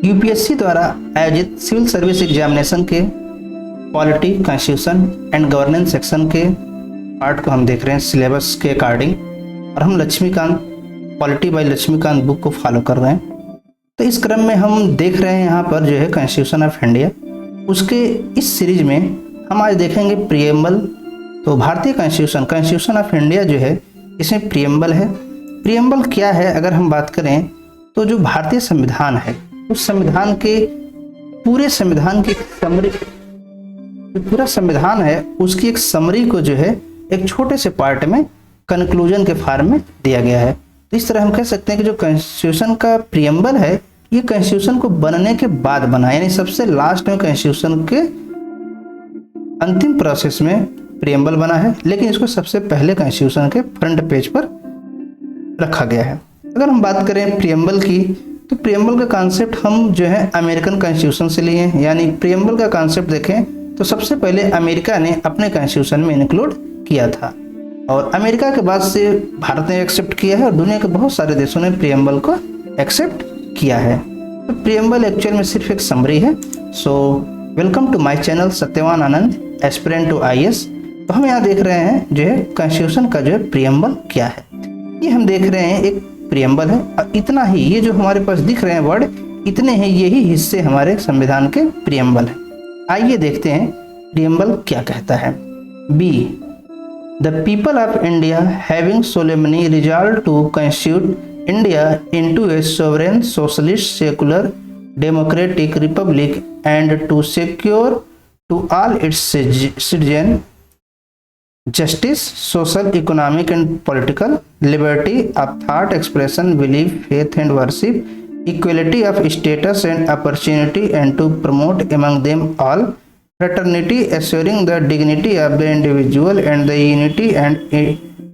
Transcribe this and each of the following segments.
UPSC द्वारा आयोजित civil service examination के polity, constitution and governance section के पार्ट को हम देख रहे हैं सिलेबस के अकॉर्डिंग, और हम Laxmikanth polity by Laxmikanth book को फॉलो कर रहे हैं। तो इस क्रम में हम देख रहे हैं यहाँ पर जो है कॉन्स्टिट्यूशन ऑफ इंडिया। उसके इस सीरीज में हम आज देखेंगे प्रिएम्बल। तो भारतीय कॉन्स्टिट्यूशन ऑफ इंडिया जो है इसमें प्रिएम्बल है। प्रिएम्बल क्या है अगर हम बात करें तो जो भारतीय संविधान है उस संविधान के पूरे संविधान की समरी, पूरा संविधान है उसकी एक समरी को जो है एक छोटे से पार्ट में कंक्लूजन के फॉर्म में दिया गया है। तो इस तरह हम कह सकते हैं कि जो कॉन्स्टिट्यूशन का प्रिएम्बल है ये कॉन्स्टिट्यूशन को बनने के बाद बना, यानी सबसे लास्ट में कॉन्स्टिट्यूशन के अंतिम प्रोसेस में प्रिएम्बल बना है, लेकिन इसको सबसे पहले कॉन्स्टिट्यूशन के फ्रंट पेज पर रखा गया है। अगर हम बात करें प्रिएम्बल की तो प्रिएम्बल का कॉन्सेप्ट हम जो है अमेरिकन कॉन्स्टिट्यूशन से लिए हैं। यानी प्रिएम्बल का कॉन्सेप्ट देखें तो सबसे पहले अमेरिका ने अपने कॉन्स्टिट्यूशन में इंक्लूड किया था, और अमेरिका के बाद से भारत ने एक्सेप्ट किया है और दुनिया के बहुत सारे देशों ने प्रिएम्बल को एक्सेप्ट किया है। तो प्रिएम्बल एक्चुअल में सिर्फ एक समरी है। So welcome to my channel Satyawan Anand aspirant to IAS. तो हम यहाँ देख रहे हैं जो है कॉन्स्टिट्यूशन का जो है प्रिएम्बल क्या है। ये हम देख रहे हैं एक प्रिएम्बल है, और इतना ही ये जो हमारे पास दिख रहे हैं वर्ड, इतने हैं यही हिस्से हमारे संविधान के प्रिएम्बल है। आइए देखते हैं प्रिएम्बल क्या कहता है। We, the people of India having solemnly resolve to constitute India into a sovereign socialist secular democratic republic and to secure to all its citizen justice, social, economic and political liberty of thought expression, belief, faith and worship, equality of status and opportunity, and to promote among them all fraternity, assuring the dignity of the individual and the unity and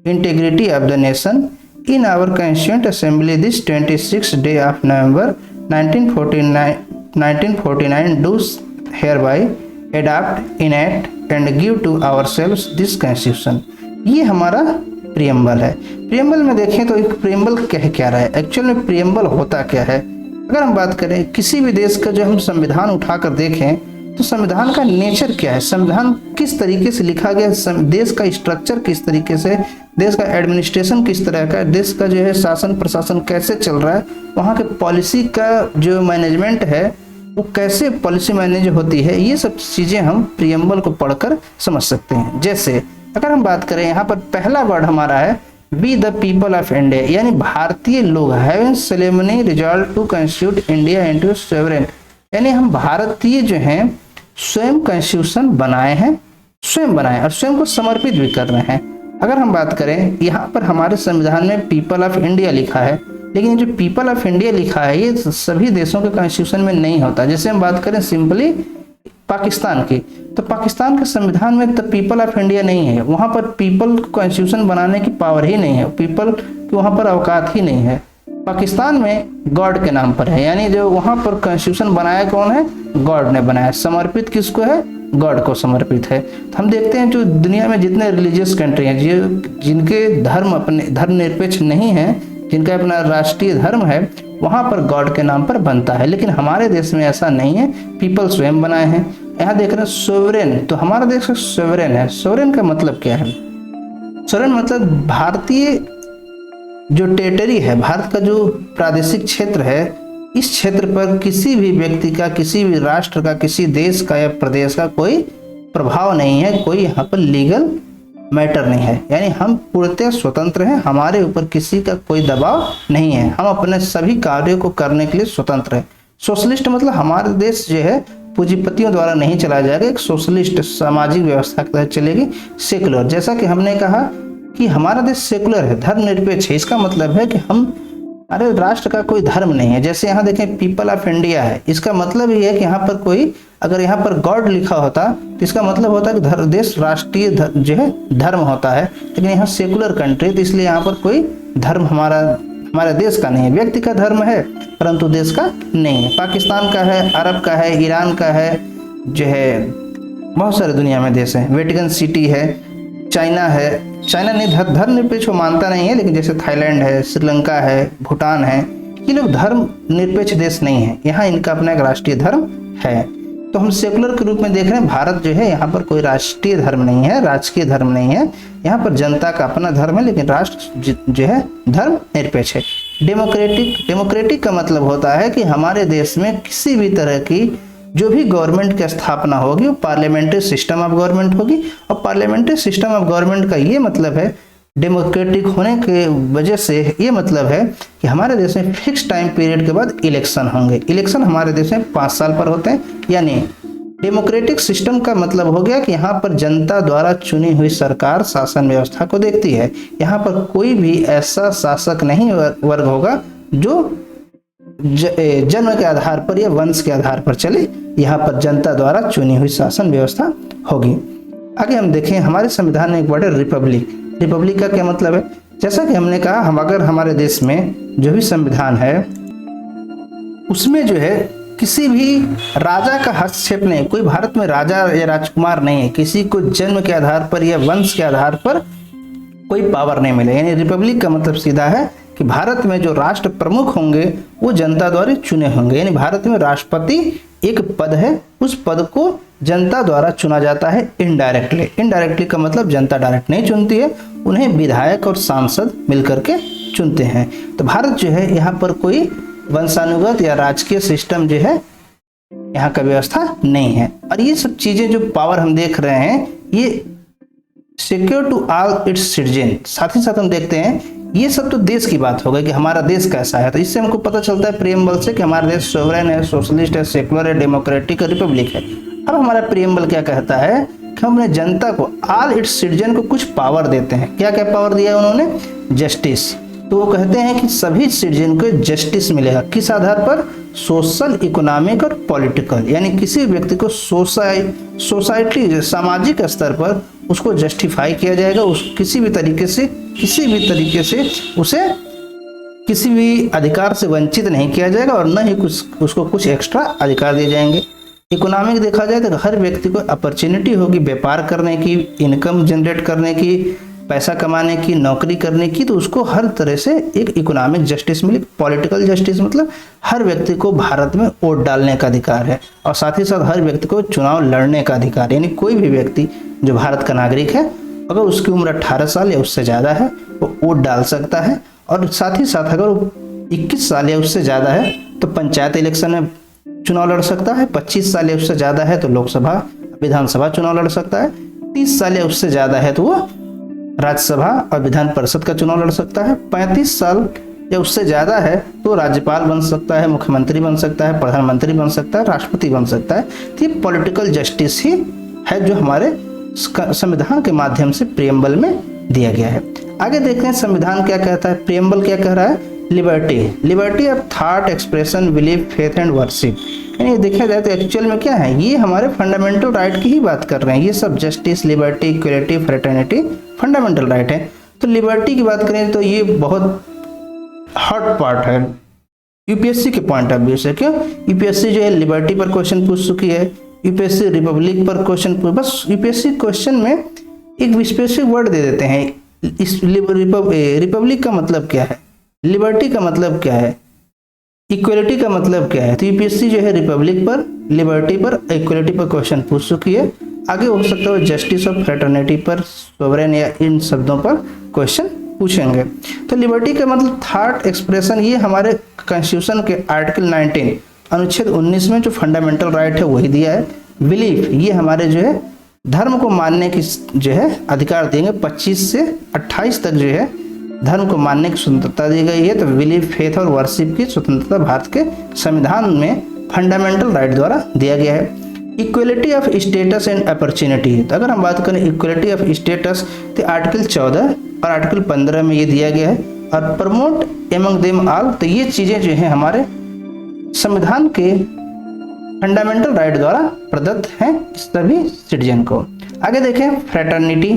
integrity of the nation. In our Constituent Assembly this 26th day of November 1949 do hereby adopt, enact and give to ourselves this constitution। ये हमारा preamble है। Preamble में देखें तो एक preamble कह क्या रहा है, एक्चुअल में प्रिएम्बल होता क्या है। अगर हम बात करें किसी भी देश का जो हम संविधान उठाकर देखें तो संविधान का नेचर क्या है, संविधान किस तरीके से लिखा गया, देश का स्ट्रक्चर किस तरीके से, देश का एडमिनिस्ट्रेशन किस तरह का, देश का जो है शासन प्रशासन कैसे चल रहा है, वहाँ के पॉलिसी का जो मैनेजमेंट है वो कैसे पॉलिसी मैनेज होती है, ये सब चीज़ें हम प्रिएम्बल को पढ़कर समझ सकते हैं। जैसे अगर हम बात करें यहाँ पर पहला वर्ड हमारा है we the people of India, यानी भारतीय लोग having solemnly resolve to constitute India into sovereign, यानी हम भारतीय जो हैं स्वयं कॉन्स्टिट्यूशन बनाए हैं, स्वयं बनाए और स्वयं को समर्पित भी कर रहे हैं। अगर हम बात करें यहाँ पर हमारे संविधान में पीपल ऑफ इंडिया लिखा है, लेकिन जो पीपल ऑफ इंडिया लिखा है ये सभी देशों के कॉन्स्टिट्यूशन में नहीं होता। जैसे हम बात करें सिंपली पाकिस्तान की, तो पाकिस्तान के संविधान में तो पीपल ऑफ इंडिया नहीं है, वहाँ पर पीपल कॉन्स्टिट्यूशन बनाने की पावर ही नहीं है, पीपल की वहाँ पर औकात ही नहीं है। पाकिस्तान में गॉड के नाम पर है, यानी जो वहाँ पर कॉन्स्टिट्यूशन बनाया कौन है, गॉड ने बनाया, समर्पित किसको है, गॉड को समर्पित है। तो हम देखते हैं जो दुनिया में जितने रिलीजियस कंट्री हैं जिनके धर्म अपने धर्मनिरपेक्ष नहीं है, जिनका अपना राष्ट्रीय धर्म है, वहाँ पर गॉड के नाम पर बनता है, लेकिन हमारे देश में ऐसा नहीं है, पीपल स्वयं बनाए हैं। यहाँ देख रहे हैं सोवरेन, तो हमारा देश सोवरेन है। सोवरेन का मतलब क्या है, सोवरेन मतलब भारतीय जो टेरिटरी है, भारत का जो प्रादेशिक क्षेत्र है, इस क्षेत्र पर किसी भी व्यक्ति का, किसी भी राष्ट्र का, किसी देश का या प्रदेश का कोई प्रभाव नहीं है, कोई यहाँ पर लीगल मैटर नहीं है, यानी हम पूर्णतः स्वतंत्र हैं, हमारे ऊपर किसी का कोई दबाव नहीं है, हम अपने सभी कार्यों को करने के लिए स्वतंत्र हैं। सोशलिस्ट मतलब हमारा देश जो है पूंजीपतियों द्वारा नहीं चलाया जाएगा, एक सोशलिस्ट सामाजिक व्यवस्था के तहत चलेगी। सेकुलर, जैसा कि हमने कहा कि हमारा देश सेकुलर है, धर्मनिरपेक्ष है, इसका मतलब है कि हमारे राष्ट्र का कोई धर्म नहीं है। जैसे यहाँ देखें पीपल ऑफ इंडिया है, इसका मतलब ये है कि यहाँ पर कोई, अगर यहाँ पर गॉड लिखा होता तो इसका मतलब होता है कि देश राष्ट्रीय जो है धर्म होता है, लेकिन यहाँ सेकुलर कंट्री, तो इसलिए यहाँ पर कोई धर्म हमारे देश का नहीं है। व्यक्ति का धर्म है परंतु देश का नहीं है। पाकिस्तान का है, अरब का है, ईरान का है, जो है बहुत सारे दुनिया में देश हैं। वेटिकन सिटी है, चाइना है, चाइना नहीं धर्मनिरपेक्ष मानता नहीं है, लेकिन जैसे थाईलैंड है, श्रीलंका है, भूटान है, ये लोग धर्म निरपेक्ष देश नहीं है, यहाँ इनका अपना एक राष्ट्रीय धर्म है। तो हम सेकुलर के रूप में देख रहे हैं, भारत जो है यहाँ पर कोई राष्ट्रीय धर्म नहीं है, राजकीय धर्म नहीं है, यहाँ पर जनता का अपना धर्म है, लेकिन राष्ट्र जो है धर्म निरपेक्ष है। डेमोक्रेटिक का मतलब होता है कि हमारे देश में किसी भी तरह की जो भी गवर्नमेंट की स्थापना होगी वो पार्लियामेंट्री सिस्टम ऑफ गवर्नमेंट होगी। और पार्लियामेंट्री सिस्टम ऑफ गवर्नमेंट का ये मतलब है, डेमोक्रेटिक होने के वजह से ये मतलब है कि हमारे देश में फिक्स टाइम पीरियड के बाद इलेक्शन होंगे। इलेक्शन हमारे देश में 5 साल पर होते हैं। यानी डेमोक्रेटिक सिस्टम का मतलब हो गया कि यहाँ पर जनता द्वारा चुनी हुई सरकार शासन व्यवस्था को देखती है। यहाँ पर कोई भी ऐसा शासक नहीं वर्ग होगा जो जन्म के आधार पर या वंश के आधार पर चले। यहाँ पर जनता द्वारा चुनी हुई शासन व्यवस्था होगी। आगे हम देखें, हमारे संविधान में एक वर्ड है रिपब्लिक। रिपब्लिक का क्या मतलब है? जैसा कि हमने कहा, हम अगर हमारे देश में जो भी संविधान है उसमें जो है किसी भी राजा का हस्तक्षेप नहीं, कोई भारत में राजा या राजकुमार नहीं है, किसी को जन्म के आधार पर या वंश के आधार पर कोई पावर नहीं मिले। यानी रिपब्लिक का मतलब सीधा है कि भारत में जो राष्ट्र प्रमुख होंगे वो जनता द्वारा चुने होंगे। यानी भारत में राष्ट्रपति एक पद है, उस पद को जनता द्वारा चुना जाता है इनडायरेक्टली। इनडायरेक्टली का मतलब जनता डायरेक्ट नहीं चुनती है, उन्हें विधायक और सांसद मिलकर के चुनते हैं। तो भारत जो है यहाँ पर कोई वंशानुगत या राजकीय सिस्टम जो है यहाँ का व्यवस्था नहीं है। और ये सब चीजें जो पावर हम देख रहे हैं ये secure to all its citizen. साथ ही साथ हम देखते हैं ये सब तो देश की बात हो गई कि हमारा देश कैसा है। तो इससे हमको पता चलता है प्रीएम्बल से कि हमारा देश सोवरेन है, सोशलिस्ट है, सेकुलर है, डेमोक्रेटिक है, रिपब्लिक है। अब हमारा प्रीएम्बल क्या कहता है कि हम अपने जनता को, ऑल इट्स सिटीजन को कुछ पावर देते हैं। क्या क्या पावर दिया है उन्होंने? जस्टिस। तो वो कहते हैं कि सभी सिटीजन को जस्टिस मिलेगा। किस आधार पर? सोशल, इकोनॉमिक और पॉलिटिकल। यानी किसी व्यक्ति को सोसाइटी सामाजिक स्तर पर उसको जस्टिफाई किया जाएगा, किसी भी तरीके से उसे किसी भी अधिकार से वंचित नहीं किया जाएगा और न ही उसको कुछ एक्स्ट्रा अधिकार दिए जाएंगे। इकोनॉमिक देखा जाए तो हर व्यक्ति को अपॉर्चुनिटी होगी व्यापार करने की, इनकम जनरेट करने की, पैसा कमाने की, नौकरी करने की, तो उसको हर तरह से एक इकोनॉमिक जस्टिस मिले। पॉलिटिकल जस्टिस मतलब हर व्यक्ति को भारत में वोट डालने का अधिकार है और साथ ही साथ हर व्यक्ति को चुनाव लड़ने का अधिकार। यानी कोई भी व्यक्ति जो भारत का नागरिक है अगर उसकी उम्र 18 साल या उससे ज़्यादा है वो वोट डाल सकता है। और साथ ही साथ अगर वो 21 साल या उससे ज़्यादा है तो पंचायत इलेक्शन में चुनाव लड़ सकता है। 25 साल या उससे ज़्यादा है तो लोकसभा, विधानसभा चुनाव लड़ सकता है। 30 साल या उससे ज़्यादा है तो वो राज्यसभा और विधान परिषद का चुनाव लड़ सकता है। 35 साल या उससे ज़्यादा है तो राज्यपाल बन सकता है, मुख्यमंत्री बन सकता है, प्रधानमंत्री बन सकता है, राष्ट्रपति बन सकता है। तो ये पॉलिटिकल जस्टिस ही है जो हमारे संविधान के माध्यम से प्रीएम्बल में दिया गया है। आगे देखते हैं संविधान क्या कहता है। प्रीएम्बल क्या कह रहा है? Liberty of thought, expression, belief, faith and worship. यानी देखा जाए तो एक्चुअल में क्या है, ये हमारे फंडामेंटल राइट की ही बात कर रहे हैं। ये सब justice, liberty, equality, fraternity fundamental right है। तो लिबर्टी की बात करें तो ये बहुत हॉट पार्ट है यूपीएससी के पॉइंट ऑफ व्यू से। क्यों? यूपीएससी जो है लिबर्टी पर क्वेश्चन पूछ चुकी है, यूपीएससी रिपब्लिक पर क्वेश्चन बस यूपीएससी क्वेश्चन में एक स्पेसिफिक वर्ड दे देते हैं। इस रिपब्लिक का मतलब क्या है, लिबर्टी का मतलब क्या है, इक्वलिटी का मतलब क्या है। तो यूपीएससी जो है रिपब्लिक पर, लिबर्टी पर, इक्वलिटी पर क्वेश्चन पूछ चुकी है। आगे हो सकता है जस्टिस और फ्रेटर्निटी पर, सोवरेन या इन शब्दों पर क्वेश्चन पूछेंगे। तो लिबर्टी का मतलब थॉट एक्सप्रेशन, ये हमारे कॉन्स्टिट्यूशन के आर्टिकल 19 अनुच्छेद 19 में जो फंडामेंटल राइट है वही दिया है। बिलीफ, ये हमारे जो है धर्म को मानने की जो है अधिकार देंगे। 25 से 28 तक जो है धर्म को मानने की स्वतंत्रता दी गई है। तो बिलीफ, फेथ और वर्शिप की स्वतंत्रता भारत के संविधान में फंडामेंटल राइट द्वारा दिया गया है। Equality of status and opportunity, तो अगर हम बात करें इक्वलिटी ऑफ स्टेटस तो आर्टिकल 14 और आर्टिकल 15 में ये दिया गया है। और प्रमोट एमंग देम ऑल, तो ये चीज़ें जो है हमारे संविधान के फंडामेंटल राइट द्वारा प्रदत्त हैं सभी सिटीजन को। आगे देखें फ्रेटर्निटी।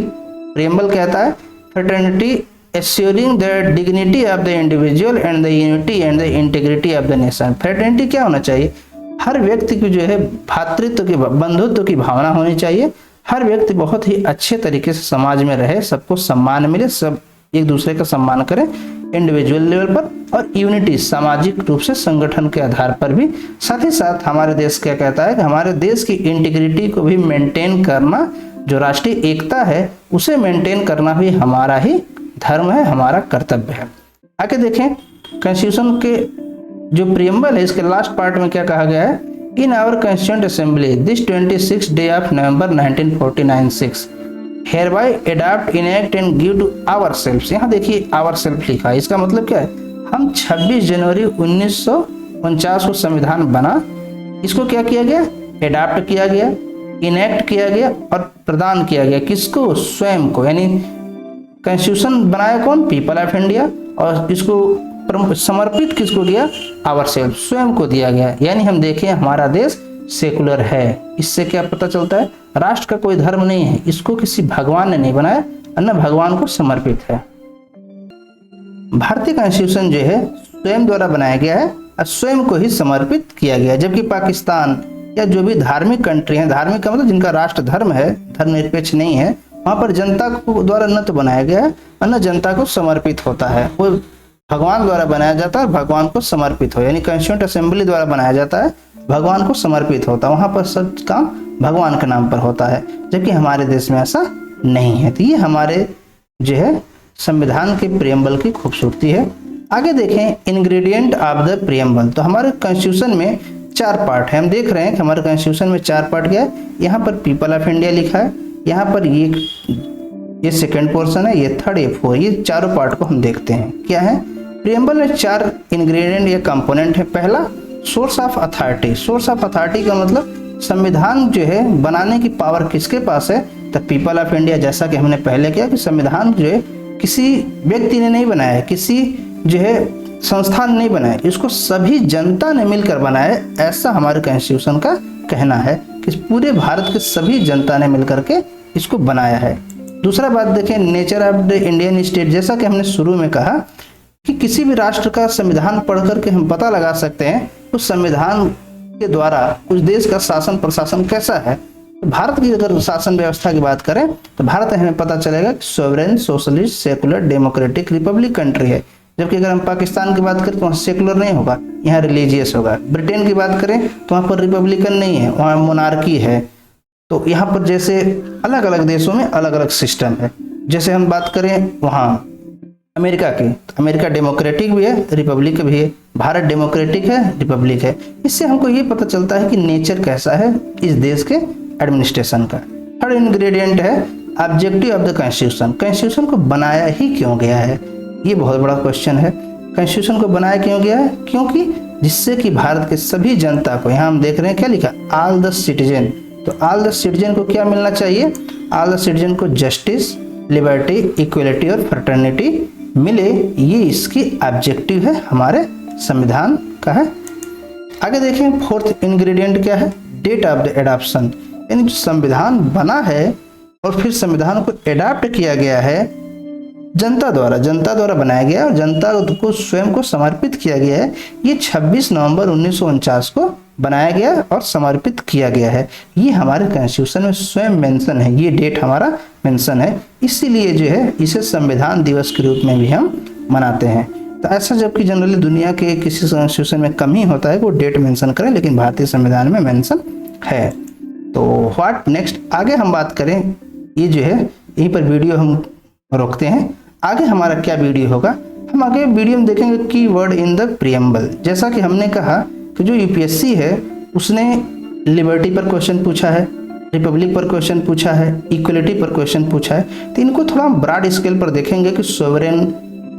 प्रीएम्बल कहता है fraternity assuring the dignity of the individual and the unity and the integrity of the nation. Fraternity क्या होना चाहिए? हर व्यक्ति की जो है भातृत्व की, बंधुत्व की भावना होनी चाहिए। हर व्यक्ति बहुत ही अच्छे तरीके से समाज में रहे, सबको सम्मान मिले, सब एक दूसरे का सम्मान करें इंडिविजुअल लेवल पर, और यूनिटी सामाजिक रूप से संगठन के आधार पर भी। साथ ही साथ हमारे देश क्या कहता है कि हमारे देश की इंटीग्रिटी को भी मेंटेन करना, जो राष्ट्रीय एकता है उसे मेंटेन करना भी हमारा ही धर्म है, हमारा कर्तव्य है। आगे देखें कॉन्स्टिट्यूशन के जो प्रियम्बल है इसके लास्ट पार्ट में क्या कहा गया है, in our constituent assembly this 26 day of November 1949 hereby adopt enact and give to ourselves। यहाँ देखिए ourselves लिखा है, इसका मतलब क्या है, हम 26 जनवरी 1949 को संविधान बना, इसको क्या किया गया, एडाप्ट किया गया, इनेक्ट किया गया और प्रदान किया गया किसको, स्वयं को। यानी कॉन्स्टिट्यूशन बनाया कौन, पीपल ऑफ इंडिया, और इसको समर्पित किसको किया, आवर स्वयं को दिया गया। यानी हम देखें हमारा देश सेकुलर है। इससे क्या पता चलता है, राष्ट्र का कोई धर्म नहीं है, इसको किसी भगवान ने नहीं बनाया, अन्य भगवान को समर्पित है। भारतीय कॉन्स्टिट्यूशन जो है स्वयं द्वारा बनाया गया है और स्वयं को ही समर्पित किया गया है। जबकि पाकिस्तान या जो भी धार्मिक कंट्री है, धार्मिक का मतलब जिनका राष्ट्र धर्म है, धर्मनिरपेक्ष नहीं है, वहां पर जनता को द्वारा न तो बनाया गया है, अन्य जनता को समर्पित होता है। वो भगवान द्वारा बनाया जाता है, भगवान को समर्पित हो, यानी कॉन्स्टिट्यूएंट असेंबली द्वारा बनाया जाता है, भगवान को समर्पित होता है, वहां पर सब काम भगवान के नाम पर होता है। जबकि हमारे देश में ऐसा नहीं है। तो ये हमारे जो है संविधान के प्रियम्बल की खूबसूरती है। आगे देखें इंग्रेडिएंट ऑफ द प्रियम्बल। तो हमारे कॉन्स्टिट्यूशन में 4 पार्ट है। हम देख रहे हैं कि हमारे कॉन्स्टिट्यूशन में 4 पार्ट क्या है, यहाँ पर पीपल ऑफ इंडिया लिखा है, यहाँ पर ये सेकेंड पोर्शन है, ये थर्ड, ये फोर्थ, ये चारों पार्ट को हम देखते हैं क्या है। प्रियम्बल में 4 इंग्रेडिएंट या कंपोनेंट है। पहला source of authority. Source of authority का मतलब संविधान जो है बनाने की पावर किसके पास है, तो पीपल ऑफ इंडिया। जैसा कि हमने पहले किया कि संविधान जो है किसी व्यक्ति ने नहीं बनाया है, किसी जो है संस्थान नहीं बनाया, इसको सभी जनता ने मिलकर बनाया है, ऐसा हमारे कॉन्स्टिट्यूशन का कहना है कि पूरे भारत के सभी जनता ने मिलकर के इसको बनाया है। दूसरा बात देखें nature of the Indian state. जैसा कि हमने शुरू में कहा कि किसी भी राष्ट्र का संविधान पढ़ करके हम पता लगा सकते हैं उस संविधान के द्वारा उस देश का शासन प्रशासन कैसा है। तो भारत की अगर शासन व्यवस्था की बात करें तो भारत हमें पता चलेगा कि sovereign, socialist, secular, democratic, Republic country है। जबकि अगर हम पाकिस्तान की बात करें तो वहाँ सेकुलर नहीं होगा, यहाँ रिलीजियस होगा। ब्रिटेन की बात करें तो वहाँ पर रिपब्लिकन नहीं है, वहाँ मोनार्की है। तो यहाँ पर जैसे अलग अलग देशों में अलग अलग सिस्टम है। जैसे हम बात करें वहाँ अमेरिका की, तो अमेरिका डेमोक्रेटिक भी है, रिपब्लिक भी है। भारत डेमोक्रेटिक है, रिपब्लिक है। इससे हमको ये पता चलता है कि नेचर कैसा है इस देश के एडमिनिस्ट्रेशन का। थर्ड इंग्रेडिएंट है objective of the constitution. Constitution को बनाया ही क्यों गया है, ये बहुत बड़ा क्वेश्चन है। कॉन्स्टिट्यूशन को बनाया क्यों गया है, क्योंकि जिससे कि भारत के सभी जनता को, यहाँ हम देख रहे हैं क्या लिखा, ऑल द सिटीजन। तो ऑल द सिटीजन को क्या मिलना चाहिए, ऑल द सिटीजन को जस्टिस, लिबर्टी, इक्वलिटी और फ्रेटर्निटी मिले, ये इसकी ऑब्जेक्टिव है, हमारे संविधान का है। आगे देखें फोर्थ इंग्रेडिएंट क्या है, डेट ऑफ द एडॉप्शन। यानी जो संविधान बना है और फिर संविधान को एडॉप्ट किया गया है जनता द्वारा बनाया गया और जनता को स्वयं को समर्पित किया गया है। ये 26 नवंबर 1949 को बनाया गया और समर्पित किया गया है। ये हमारे कॉन्स्टिट्यूशन में स्वयं मेंशन है, ये डेट हमारा मेंशन है। इसीलिए जो है इसे संविधान दिवस के रूप में भी हम मनाते हैं। तो ऐसा जबकि जनरली दुनिया के किसी कॉन्स्टिट्यूशन में कम ही होता है कि वो डेट मेंशन करें, लेकिन भारतीय संविधान में मेंशन है। तो व्हाट नेक्स्ट, आगे हम बात करें, ये जो है यहीं पर वीडियो हम रोकते हैं। आगे हमारा क्या वीडियो होगा, हम आगे वीडियो में देखेंगे की वर्ड इन द प्रियम्बल। जैसा कि हमने कहा कि जो यूपीएससी है उसने लिबर्टी पर क्वेश्चन पूछा है, रिपब्लिक पर क्वेश्चन पूछा है, इक्वलिटी पर क्वेश्चन पूछा है। तो इनको थोड़ा ब्रॉड स्केल पर देखेंगे कि सोवरेन,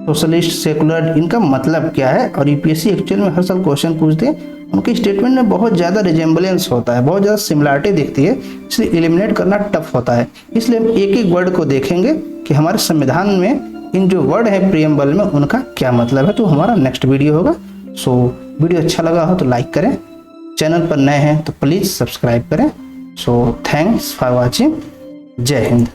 सोशलिस्ट, सेकुलर इनका मतलब क्या है। और यूपीएससी एक्चुअल में हर साल क्वेश्चन पूछते हैं, उनके स्टेटमेंट में बहुत ज़्यादा रिजेम्बलेंस होता है, बहुत ज़्यादा सिमिलरिटी दिखती है, इसलिए एलिमिनेट करना टफ होता है। इसलिए हम एक एक वर्ड को देखेंगे कि हमारे संविधान में इन जो वर्ड है प्रियम्बल में उनका क्या मतलब है। तो हमारा नेक्स्ट वीडियो होगा। सो वीडियो अच्छा लगा हो तो लाइक करें, चैनल पर नए हैं तो प्लीज़ सब्सक्राइब करें। So thanks for watching. जय हिंद।